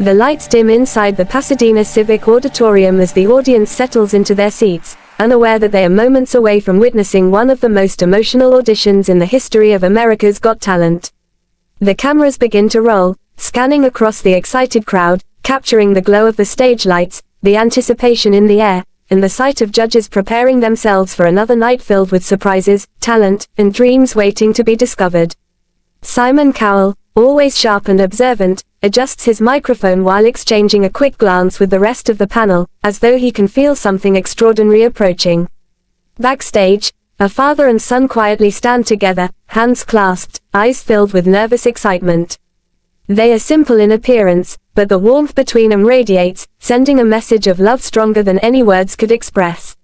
The lights dim inside the Pasadena Civic Auditorium as the audience settles into their seats, unaware that they are moments away from witnessing one of the most emotional auditions in the history of America's Got Talent. The cameras begin to roll, scanning across the excited crowd, capturing the glow of the stage lights, the anticipation in the air, and the sight of judges preparing themselves for another night filled with surprises, talent, and dreams waiting to be discovered. Simon Cowell, always sharp and observant, adjusts his microphone while exchanging a quick glance with the rest of the panel, as though he can feel something extraordinary approaching. Backstage, a father and son quietly stand together, hands clasped, eyes filled with nervous excitement. They are simple in appearance, but the warmth between them radiates, sending a message of love stronger than any words could express.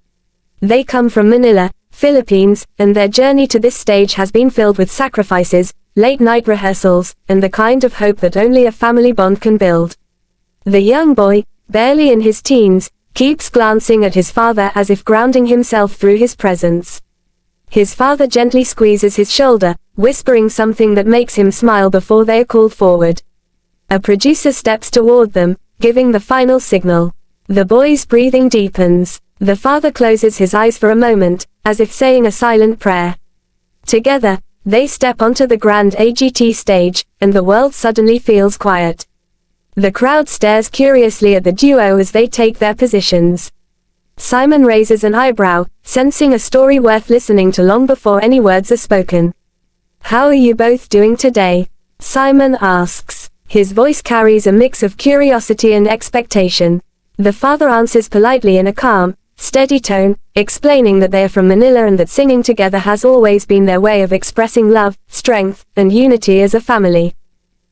They come from Manila, Philippines, and their journey to this stage has been filled with sacrifices, late-night rehearsals, and the kind of hope that only a family bond can build. The young boy, barely in his teens, keeps glancing at his father as if grounding himself through his presence. His father gently squeezes his shoulder, whispering something that makes him smile before they are called forward. A producer steps toward them, giving the final signal. The boy's breathing deepens. The father closes his eyes for a moment, as if saying a silent prayer. Together, they step onto the grand AGT stage, and the world suddenly feels quiet. The crowd stares curiously at the duo as they take their positions. Simon raises an eyebrow, sensing a story worth listening to long before any words are spoken. "How are you both doing today?" Simon asks. His voice carries a mix of curiosity and expectation. The father answers politely in a calm, steady tone, explaining that they are from Manila and that singing together has always been their way of expressing love, strength, and unity as a family.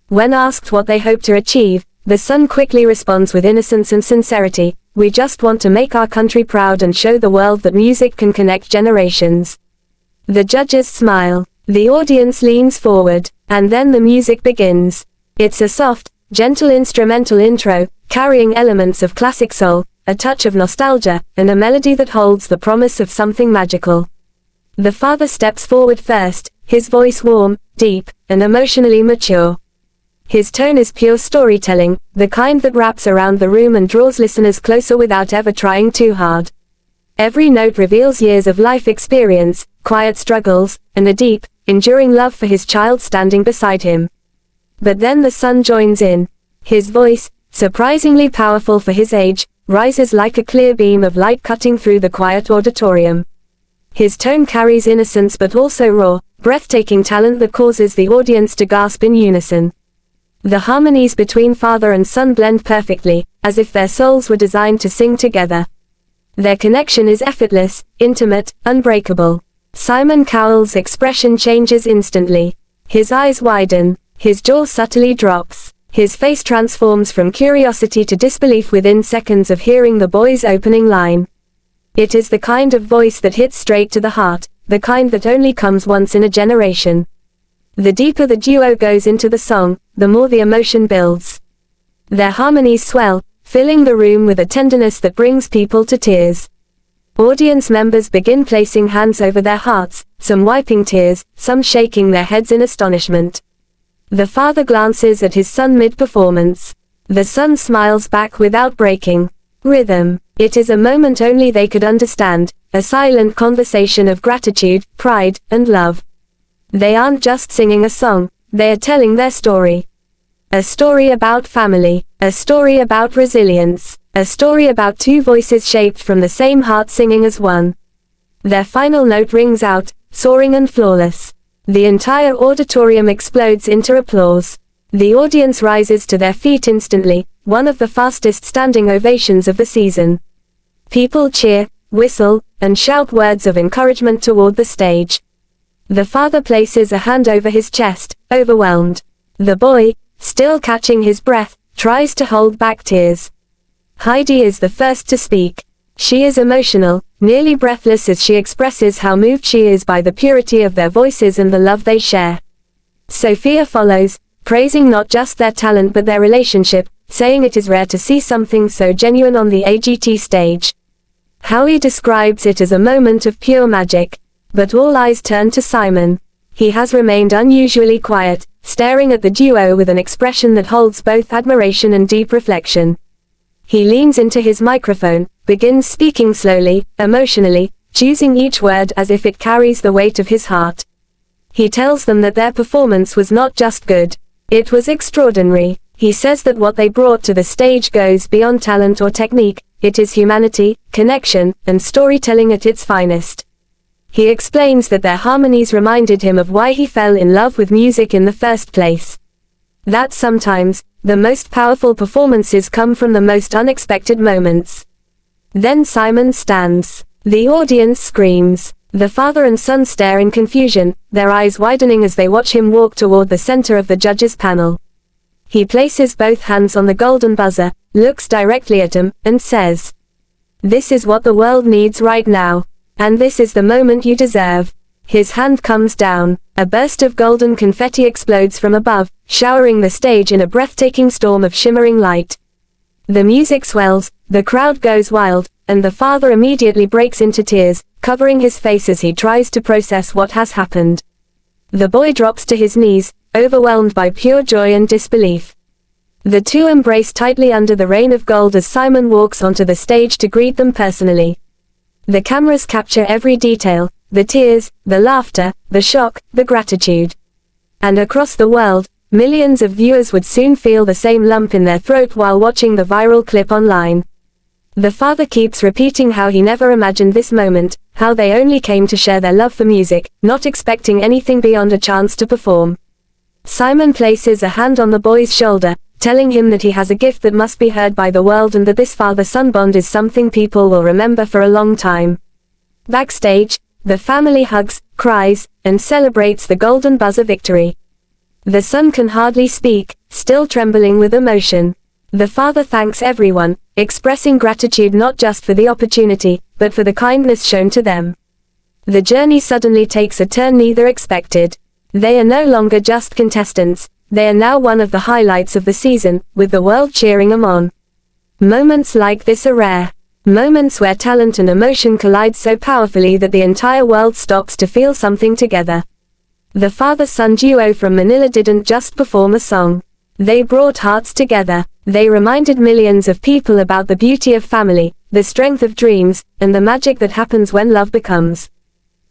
When asked what they hope to achieve, the son quickly responds with innocence and sincerity, "We just want to make our country proud and show the world that music can connect generations." The judges smile. The audience leans forward, and then the music begins. It's a soft, gentle instrumental intro, carrying elements of classic soul, a touch of nostalgia, and a melody that holds the promise of something magical. The father steps forward first, his voice warm, deep, and emotionally mature. His tone is pure storytelling, the kind that wraps around the room and draws listeners closer without ever trying too hard. Every note reveals years of life experience, quiet struggles, and a deep, enduring love for his child standing beside him. But then the son joins in. His voice, surprisingly powerful for his age, rises like a clear beam of light cutting through the quiet auditorium. His tone carries innocence but also raw, breathtaking talent that causes the audience to gasp in unison. The harmonies between father and son blend perfectly, as if their souls were designed to sing together. Their connection is effortless, intimate, unbreakable. Simon Cowell's expression changes instantly. His eyes widen, his jaw subtly drops. His face transforms from curiosity to disbelief within seconds of hearing the boy's opening line. It is the kind of voice that hits straight to the heart, the kind that only comes once in a generation. The deeper the duo goes into the song, the more the emotion builds. Their harmonies swell, filling the room with a tenderness that brings people to tears. Audience members begin placing hands over their hearts, some wiping tears, some shaking their heads in astonishment. The father glances at his son mid-performance. The son smiles back without breaking rhythm. It is a moment only they could understand, a silent conversation of gratitude, pride, and love. They aren't just singing a song, they are telling their story. A story about family, a story about resilience, a story about two voices shaped from the same heart singing as one. Their final note rings out, soaring and flawless. The entire auditorium explodes into applause. The audience rises to their feet instantly, one of the fastest standing ovations of the season. People cheer, whistle, and shout words of encouragement toward the stage. The father places a hand over his chest, overwhelmed. The boy, still catching his breath, tries to hold back tears. Heidi is the first to speak. She is emotional, nearly breathless as she expresses how moved she is by the purity of their voices and the love they share. Sophia follows, praising not just their talent but their relationship, saying it is rare to see something so genuine on the AGT stage. Howie describes it as a moment of pure magic. But all eyes turn to Simon. He has remained unusually quiet, staring at the duo with an expression that holds both admiration and deep reflection. He leans into his microphone, begins speaking slowly, emotionally, choosing each word as if it carries the weight of his heart. He tells them that their performance was not just good. It was extraordinary. He says that what they brought to the stage goes beyond talent or technique. It is humanity, connection, and storytelling at its finest. He explains that their harmonies reminded him of why he fell in love with music in the first place. That sometimes, the most powerful performances come from the most unexpected moments. Then Simon stands. The audience screams. The father and son stare in confusion, their eyes widening as they watch him walk toward the center of the judges' panel. He places both hands on the golden buzzer, looks directly at him, and says, "This is what the world needs right now. And this is the moment you deserve." His hand comes down. A burst of golden confetti explodes from above, showering the stage in a breathtaking storm of shimmering light. The music swells, the crowd goes wild, and the father immediately breaks into tears, covering his face as he tries to process what has happened. The boy drops to his knees, overwhelmed by pure joy and disbelief. The two embrace tightly under the rain of gold as Simon walks onto the stage to greet them personally. The cameras capture every detail, the tears, the laughter, the shock, the gratitude. And across the world, millions of viewers would soon feel the same lump in their throat while watching the viral clip online. The father keeps repeating how he never imagined this moment, how they only came to share their love for music, not expecting anything beyond a chance to perform. Simon places a hand on the boy's shoulder, telling him that he has a gift that must be heard by the world and that this father-son bond is something people will remember for a long time. Backstage, the family hugs, cries, and celebrates the golden buzzer victory. The son can hardly speak, still trembling with emotion. The father thanks everyone, expressing gratitude not just for the opportunity, but for the kindness shown to them. The journey suddenly takes a turn neither expected. They are no longer just contestants, they are now one of the highlights of the season, with the world cheering them on. Moments like this are rare. Moments where talent and emotion collide so powerfully that the entire world stops to feel something together. The father-son duo from Manila didn't just perform a song. They brought hearts together. They reminded millions of people about the beauty of family, the strength of dreams, and the magic that happens when love becomes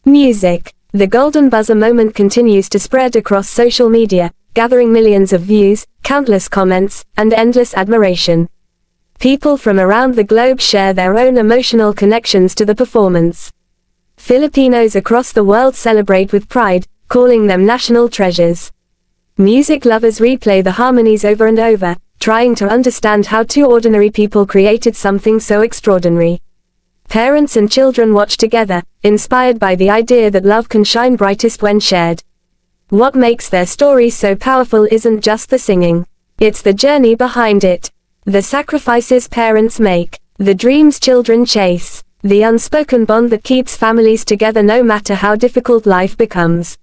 music. The golden buzzer moment continues to spread across social media, gathering millions of views, countless comments, and endless admiration. People from around the globe share their own emotional connections to the performance. Filipinos across the world celebrate with pride, calling them national treasures. Music lovers replay the harmonies over and over, trying to understand how two ordinary people created something so extraordinary. Parents and children watch together, inspired by the idea that love can shine brightest when shared. What makes their stories so powerful isn't just the singing. It's the journey behind it. The sacrifices parents make, the dreams children chase, the unspoken bond that keeps families together no matter how difficult life becomes.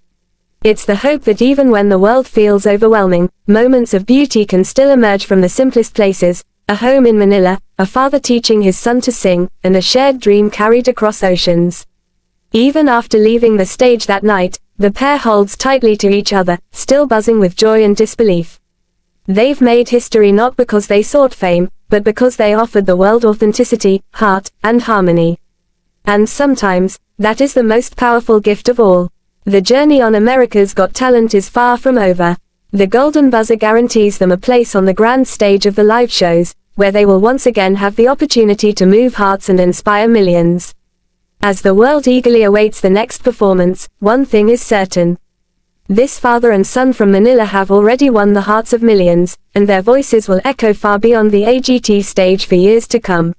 It's the hope that even when the world feels overwhelming, moments of beauty can still emerge from the simplest places, a home in Manila, a father teaching his son to sing, and a shared dream carried across oceans. Even after leaving the stage that night, the pair holds tightly to each other, still buzzing with joy and disbelief. They've made history not because they sought fame, but because they offered the world authenticity, heart, and harmony. And sometimes, that is the most powerful gift of all. The journey on America's Got Talent is far from over. The golden buzzer guarantees them a place on the grand stage of the live shows, where they will once again have the opportunity to move hearts and inspire millions. As the world eagerly awaits the next performance, one thing is certain. This father and son from Manila have already won the hearts of millions, and their voices will echo far beyond the AGT stage for years to come.